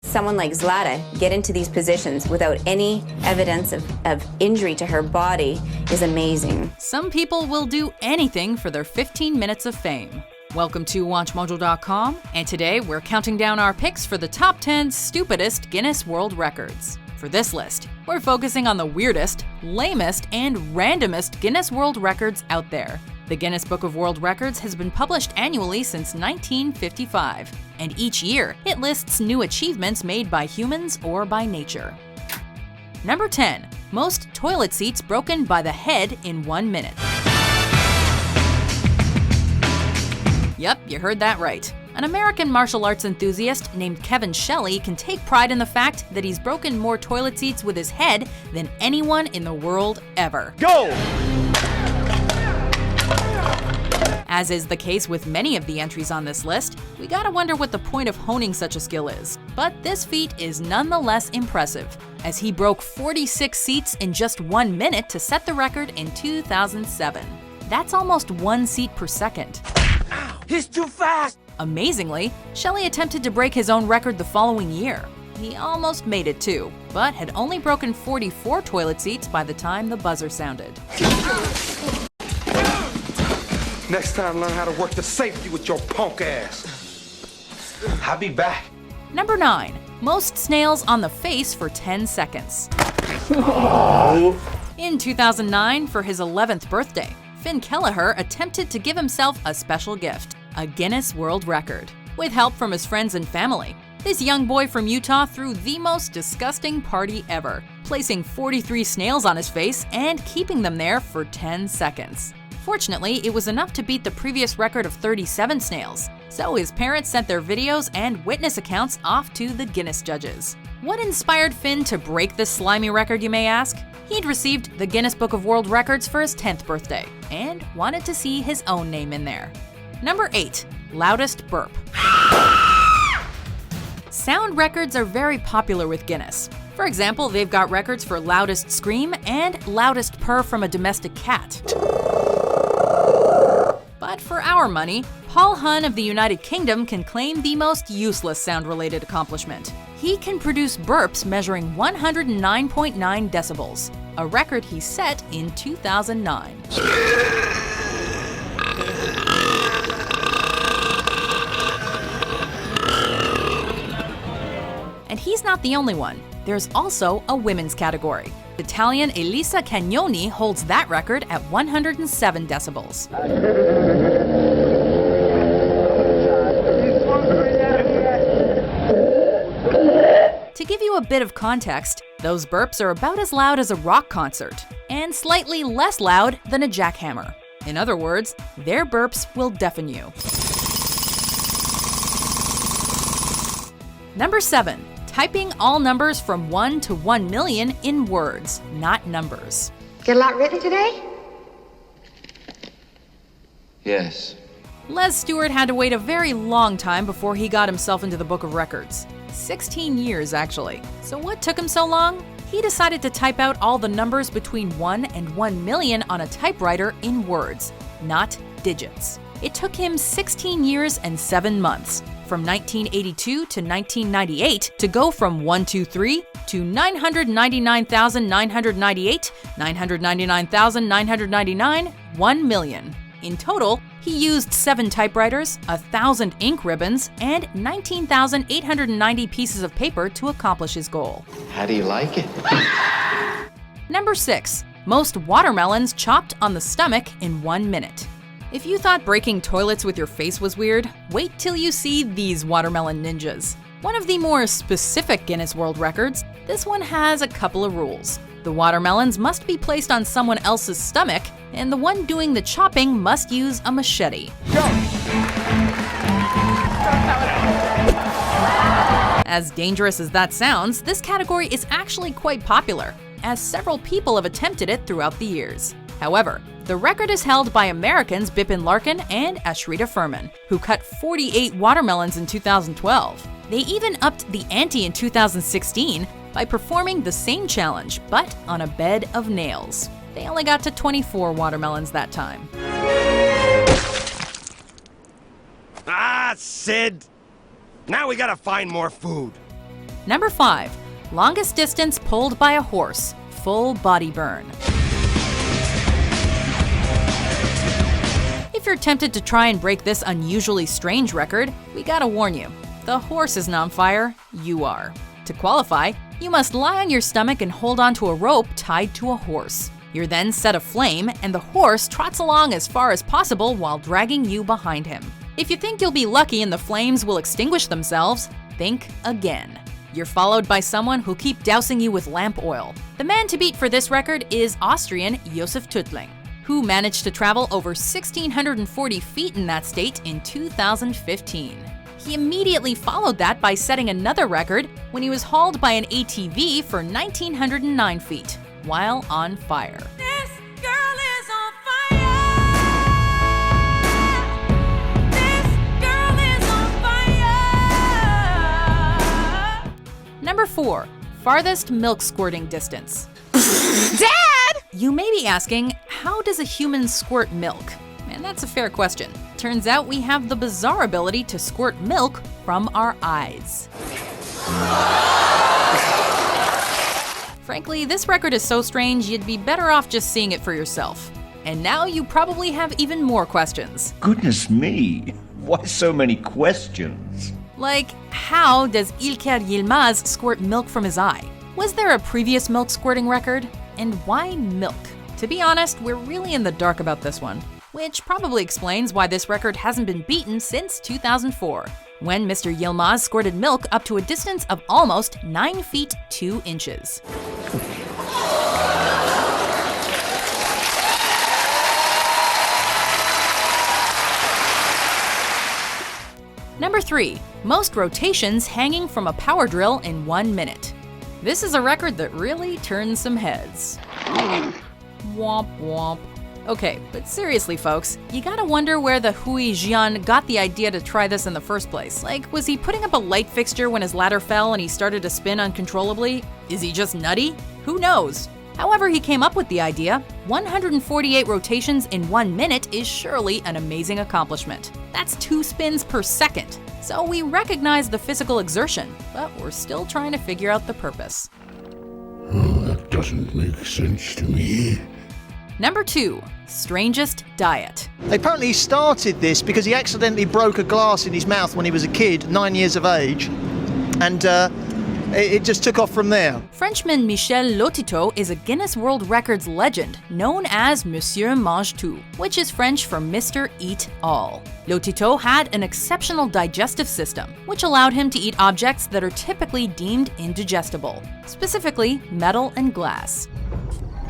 Someone like Zlata get into these positions without any evidence of injury to her body is amazing. Some people will do anything for their 15 minutes of fame. Welcome to WatchMojo.com, and today we're counting down our picks for the top 10 stupidest Guinness World Records. For this list, we're focusing on the weirdest, lamest, and randomest Guinness World Records out there. The Guinness Book of World Records has been published annually since 1955, and each year it lists new achievements made by humans or by nature. Number 10. Most toilet seats broken by the head in 1 minute. Yep, you heard that right. An American martial arts enthusiast named Kevin Shelley can take pride in the fact that he's broken more toilet seats with his head than anyone in the world ever. Go! As is the case with many of the entries on this list, we gotta wonder what the point of honing such a skill is. But this feat is nonetheless impressive, as he broke 46 seats in just 1 minute to set the record in 2007. That's almost 1 seat per second. Ow, he's too fast! Amazingly, Shelley attempted to break his own record the following year. He almost made it too, but had only broken 44 toilet seats by the time the buzzer sounded. Next time, learn how to work the safety with your punk ass. I'll be back. Number 9. Most snails on the face for 10 seconds. In 2009, for his 11th birthday, Finn Kelleher attempted to give himself a special gift, a Guinness World Record. With help from his friends and family, this young boy from Utah threw the most disgusting party ever, placing 43 snails on his face and keeping them there for 10 seconds. Fortunately, it was enough to beat the previous record of 37 snails, so his parents sent their videos and witness accounts off to the Guinness judges. What inspired Finn to break this slimy record, you may ask? He'd received the Guinness Book of World Records for his 10th birthday and wanted to see his own name in there. Number 8. Loudest Burp. Sound records are very popular with Guinness. For example, they've got records for loudest scream and loudest purr from a domestic cat. But for our money, Paul Hunn of the United Kingdom can claim the most useless sound-related accomplishment. He can produce burps measuring 109.9 decibels, a record he set in 2009. And he's not the only one. There's also a women's category. Italian Elisa Cagnoni holds that record at 107 decibels. To give you a bit of context, those burps are about as loud as a rock concert, and slightly less loud than a jackhammer. In other words, their burps will deafen you. Number 7. Typing all numbers from 1 to 1 million in words, not numbers. Get a lot written today? Yes. Les Stewart had to wait a very long time before he got himself into the Book of Records. 16 years, actually. So what took him so long? He decided to type out all the numbers between 1 and 1 million on a typewriter in words, not digits. It took him 16 years and 7 months, from 1982 to 1998, to go from 123 to 999,998, 999,999, 1 million. In total, he used 7 typewriters, 1,000 ink ribbons, and 19,890 pieces of paper to accomplish his goal. How do you like it? Number 6. Most watermelons chopped on the stomach in 1 minute. If you thought breaking toilets with your face was weird, wait till you see these watermelon ninjas. One of the more specific Guinness World Records, this one has a couple of rules. The watermelons must be placed on someone else's stomach, and the one doing the chopping must use a machete. Go! As dangerous as that sounds, this category is actually quite popular, as several people have attempted it throughout the years. However, the record is held by Americans Bipin Larkin and Ashrita Furman, who cut 48 watermelons in 2012. They even upped the ante in 2016 by performing the same challenge, but on a bed of nails. They only got to 24 watermelons that time. Ah, Sid! Now we gotta find more food. Number 5. Longest distance pulled by a horse. Full body burn. If you're tempted to try and break this unusually strange record, we gotta warn you. The horse isn't on fire, you are. To qualify, you must lie on your stomach and hold onto a rope tied to a horse. You're then set aflame, and the horse trots along as far as possible while dragging you behind him. If you think you'll be lucky and the flames will extinguish themselves, think again. You're followed by someone who'll keep dousing you with lamp oil. The man to beat for this record is Austrian Josef Tödtling, who managed to travel over 1,640 feet in that state in 2015. He immediately followed that by setting another record when he was hauled by an ATV for 1,909 feet while on fire. This girl is on fire. This girl is on fire. Number 4. Farthest milk squirting distance. Dad! You may be asking, how does a human squirt milk? And that's a fair question. Turns out we have the bizarre ability to squirt milk from our eyes. Frankly, this record is so strange you'd be better off just seeing it for yourself. And now you probably have even more questions. Goodness me, why so many questions? Like, how does İlker Yılmaz squirt milk from his eye? Was there a previous milk squirting record? And why milk? To be honest, we're really in the dark about this one, which probably explains why this record hasn't been beaten since 2004, when Mr. Yilmaz squirted milk up to a distance of almost 9 feet 2 inches. Number 3. Most rotations hanging from a power drill in 1 minute. This is a record that really turns some heads. Womp womp. Okay, but seriously folks, you gotta wonder where the Hui Jian got the idea to try this in the first place. Like, was he putting up a light fixture when his ladder fell and he started to spin uncontrollably? Is he just nutty? Who knows? However he came up with the idea, 148 rotations in 1 minute is surely an amazing accomplishment. That's 2 spins per second. So we recognize the physical exertion, but we're still trying to figure out the purpose. That doesn't make sense to me. Number 2. Strangest diet. Apparently he started this because he accidentally broke a glass in his mouth when he was a kid, 9 years of age, and it just took off from there. Frenchman Michel Lotito is a Guinness World Records legend known as Monsieur Mange Tout, which is French for Mr. Eat All. Lotito had an exceptional digestive system, which allowed him to eat objects that are typically deemed indigestible, specifically metal and glass.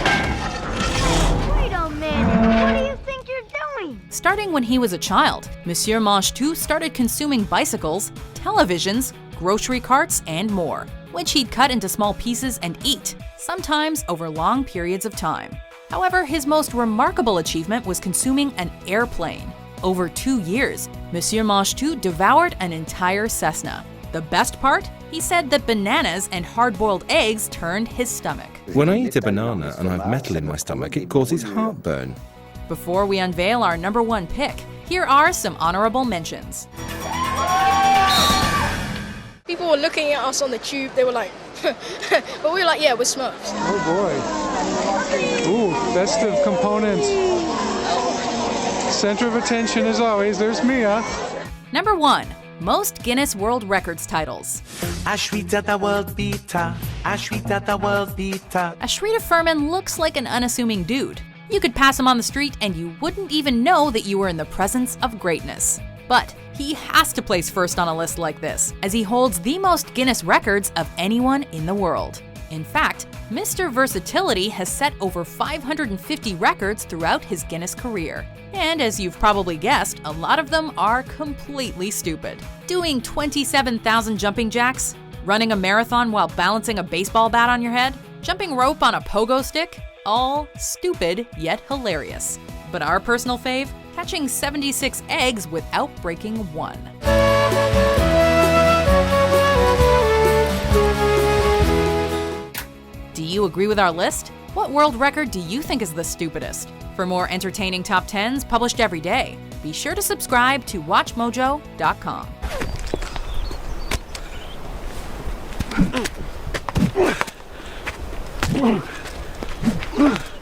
Wait a minute, what do you think you're doing? Starting when he was a child, Monsieur Mange Tout started consuming bicycles, televisions, grocery carts, and more, which he'd cut into small pieces and eat, sometimes over long periods of time. However, his most remarkable achievement was consuming an airplane. Over 2 years, Monsieur Mange Tout devoured an entire Cessna. The best part? He said that bananas and hard-boiled eggs turned his stomach. When I eat a banana and I've metal in my stomach, it causes heartburn. Before we unveil our number 1 pick, here are some honorable mentions. People were looking at us on the tube, they were like, but we were like, yeah, we're Smurfs. Oh boy. Ooh, festive components. Center of attention as always, there's Mia. Number 1. Most Guinness World Records titles. Ashrita world beater, Ashrita world beater. Ashrita Furman looks like an unassuming dude. You could pass him on the street and you wouldn't even know that you were in the presence of greatness. But he has to place first on a list like this, as he holds the most Guinness records of anyone in the world. In fact, Mr. Versatility has set over 550 records throughout his Guinness career. And as you've probably guessed, a lot of them are completely stupid. Doing 27,000 jumping jacks, running a marathon while balancing a baseball bat on your head, jumping rope on a pogo stick, all stupid yet hilarious. But our personal fave? Catching 76 eggs without breaking one. Do you agree with our list? What world record do you think is the stupidest? For more entertaining top 10s published every day, be sure to subscribe to WatchMojo.com. Ugh.